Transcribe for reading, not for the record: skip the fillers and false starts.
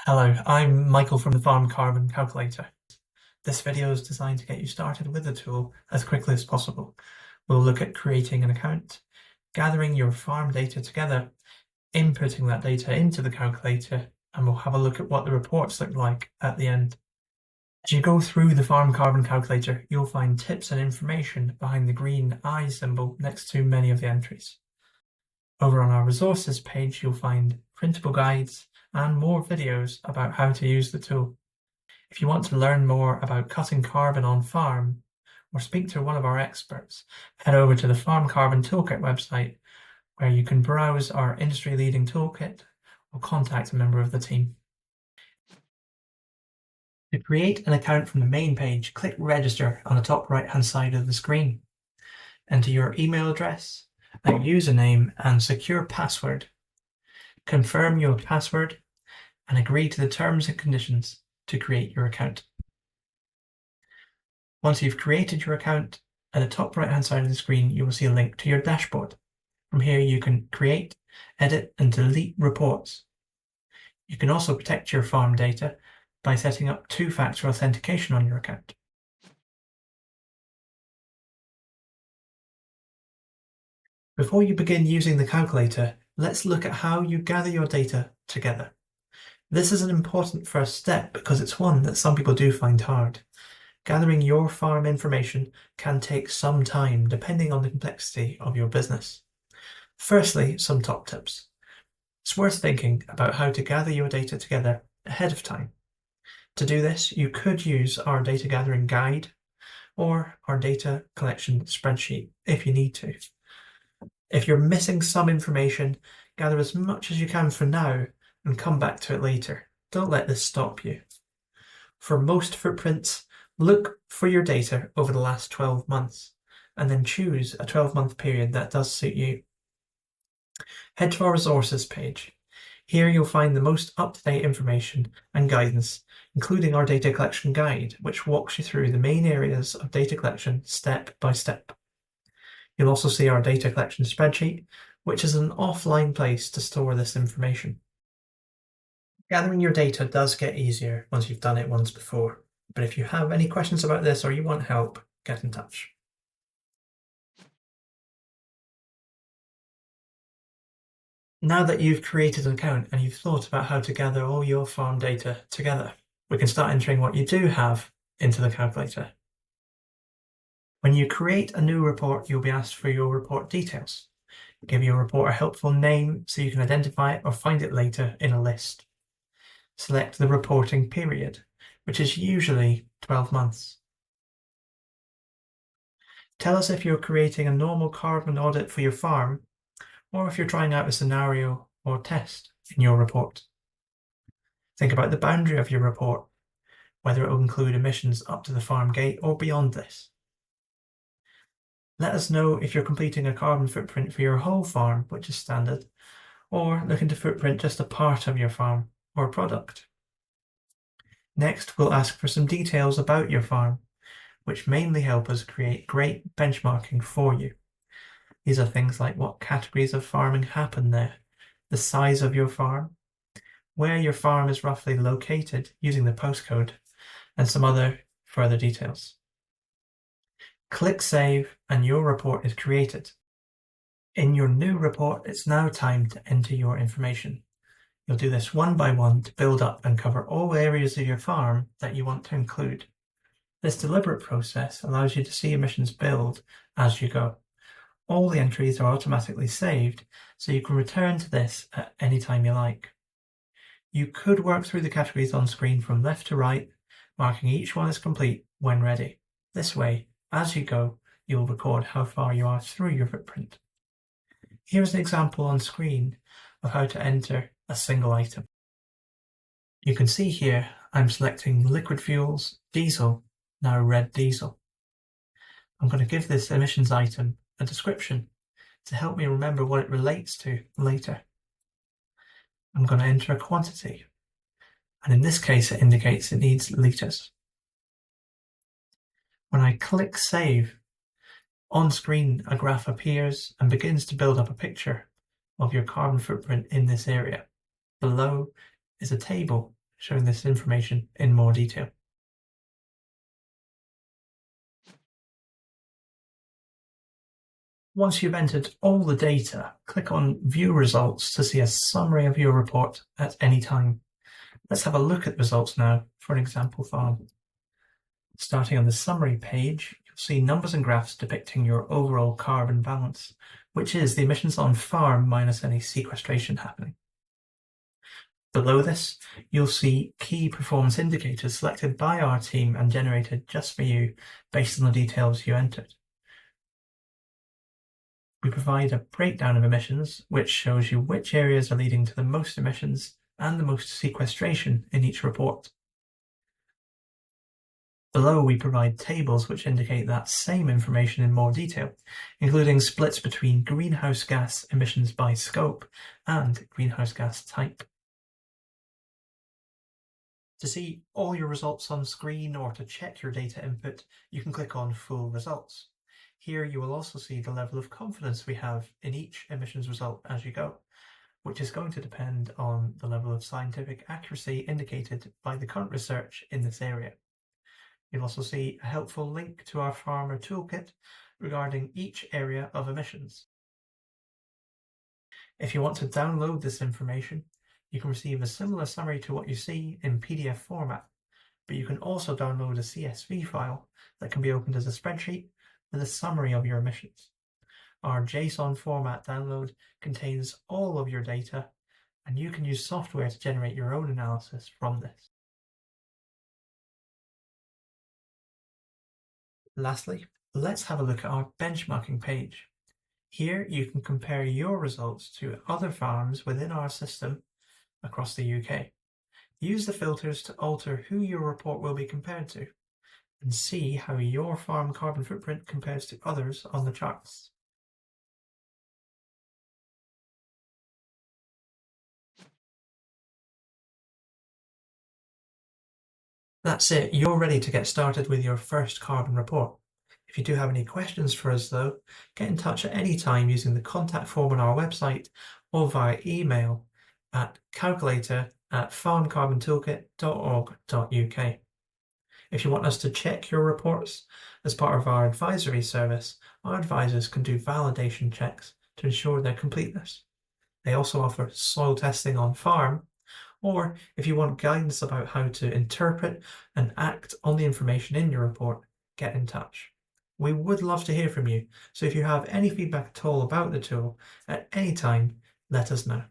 Hello, I'm Michael from the Farm Carbon Calculator. This video is designed to get you started with the tool as quickly as possible. We'll look at creating an account, gathering your farm data together, inputting that data into the calculator, and we'll have a look at what the reports look like at the end. As you go through the Farm Carbon Calculator, you'll find tips and information behind the green eye symbol next to many of the entries. Over on our resources page, you'll find printable guides and more videos about how to use the tool. If you want to learn more about cutting carbon on farm or speak to one of our experts, head over to the Farm Carbon Toolkit website, where you can browse our industry-leading toolkit or contact a member of the team. To create an account from the main page, click Register on the top right-hand side of the screen. Enter your email address, a username and secure password. Confirm your password and agree to the terms and conditions to create your account. Once you've created your account, at the top right hand side of the screen you will see a link to your dashboard. From here you can create, edit and delete reports. You can also protect your farm data by setting up two-factor authentication on your account. Before you begin using the calculator, let's look at how you gather your data together. This is an important first step because it's one that some people do find hard. Gathering your farm information can take some time depending on the complexity of your business. Firstly, some top tips. It's worth thinking about how to gather your data together ahead of time. To do this, you could use our data gathering guide or our data collection spreadsheet if you need to. If you're missing some information, gather as much as you can for now and come back to it later. Don't let this stop you. For most footprints, look for your data over the last 12 months and then choose a 12-month period that does suit you. Head to our resources page. Here you'll find the most up-to-date information and guidance, including our data collection guide, which walks you through the main areas of data collection step by step. You'll also see our data collection spreadsheet, which is an offline place to store this information. Gathering your data does get easier once you've done it once before, but if you have any questions about this or you want help, get in touch. Now that you've created an account and you've thought about how to gather all your farm data together, we can start entering what you do have into the calculator. When you create a new report, you'll be asked for your report details. Give your report a helpful name so you can identify it or find it later in a list. Select the reporting period, which is usually 12 months. Tell us if you're creating a normal carbon audit for your farm, or if you're trying out a scenario or test in your report. Think about the boundary of your report, whether it will include emissions up to the farm gate or beyond this. Let us know if you're completing a carbon footprint for your whole farm, which is standard, or looking to footprint just a part of your farm or product. Next, we'll ask for some details about your farm, which mainly help us create great benchmarking for you. These are things like what categories of farming happen there, the size of your farm, where your farm is roughly located using the postcode, and some other further details. Click Save and your report is created. In your new report, it's now time to enter your information. You'll do this one by one to build up and cover all areas of your farm that you want to include. This deliberate process allows you to see emissions build as you go. All the entries are automatically saved, so you can return to this at any time you like. You could work through the categories on screen from left to right, marking each one as complete when ready. This way, as you go, you'll record how far you are through your footprint. Here's an example on screen of how to enter a single item. You can see here I'm selecting liquid fuels, diesel, now red diesel. I'm going to give this emissions item a description to help me remember what it relates to later. I'm going to enter a quantity, and in this case it indicates it needs litres. When I click Save, on screen a graph appears and begins to build up a picture of your carbon footprint in this area. Below is a table showing this information in more detail. Once you've entered all the data, click on View Results to see a summary of your report at any time. Let's have a look at the results now for an example farm. Starting on the summary page, you'll see numbers and graphs depicting your overall carbon balance, which is the emissions on farm minus any sequestration happening. Below this, you'll see key performance indicators selected by our team and generated just for you based on the details you entered. We provide a breakdown of emissions, which shows you which areas are leading to the most emissions and the most sequestration in each report. Below, we provide tables which indicate that same information in more detail, including splits between greenhouse gas emissions by scope and greenhouse gas type. To see all your results on screen or to check your data input, you can click on Full Results. Here you will also see the level of confidence we have in each emissions result as you go, which is going to depend on the level of scientific accuracy indicated by the current research in this area. You'll also see a helpful link to our Farmer Toolkit regarding each area of emissions. If you want to download this information, you can receive a similar summary to what you see in PDF format, but you can also download a CSV file that can be opened as a spreadsheet with a summary of your emissions. Our JSON format download contains all of your data, and you can use software to generate your own analysis from this. Lastly, let's have a look at our benchmarking page. Here you can compare your results to other farms within our system across the UK. Use the filters to alter who your report will be compared to, and see how your farm carbon footprint compares to others on the charts. That's it, you're ready to get started with your first carbon report. If you do have any questions for us though, get in touch at any time using the contact form on our website or via email at calculator@farmcarbontoolkit.org.uk. If you want us to check your reports as part of our advisory service, our advisors can do validation checks to ensure their completeness. They also offer soil testing on farm, or if you want guidance about how to interpret and act on the information in your report, get in touch. We would love to hear from you, so if you have any feedback at all about the tool at any time, let us know.